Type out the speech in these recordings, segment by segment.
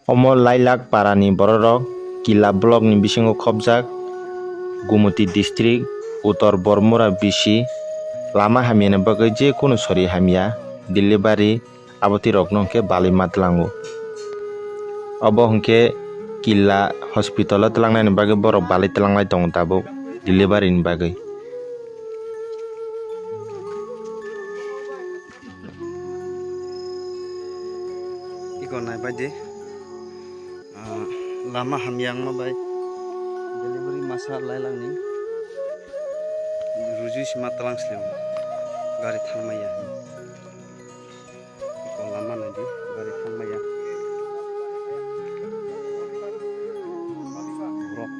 Omo Lailak Parani Bororok Kila Block ni bisingo khopjak Gumuti District Uttor Bormora bisi lama hamya ni bagui je kono sori hamya delivery aboti rok no ke balai matlango obo hingke Kila hospital o tlangnai ni bagui borok balai tlanglai tongo tabuk delivery ni bagui. Iko nai bai de lama hamyang ma bai delivery masa lailang ni ruju sima talang slim gari thangmaya iko lama nai di gari thangmaya borok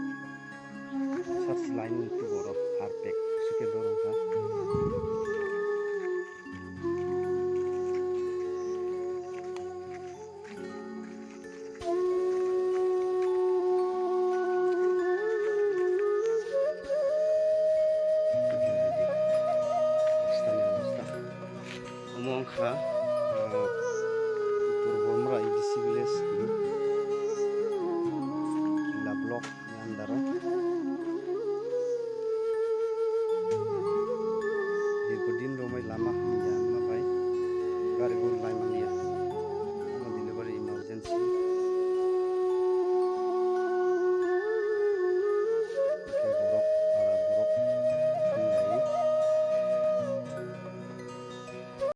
sat lain tu borok harpek suke dorong ha omong kha Uttor Bormora EDC village Kila block ni andara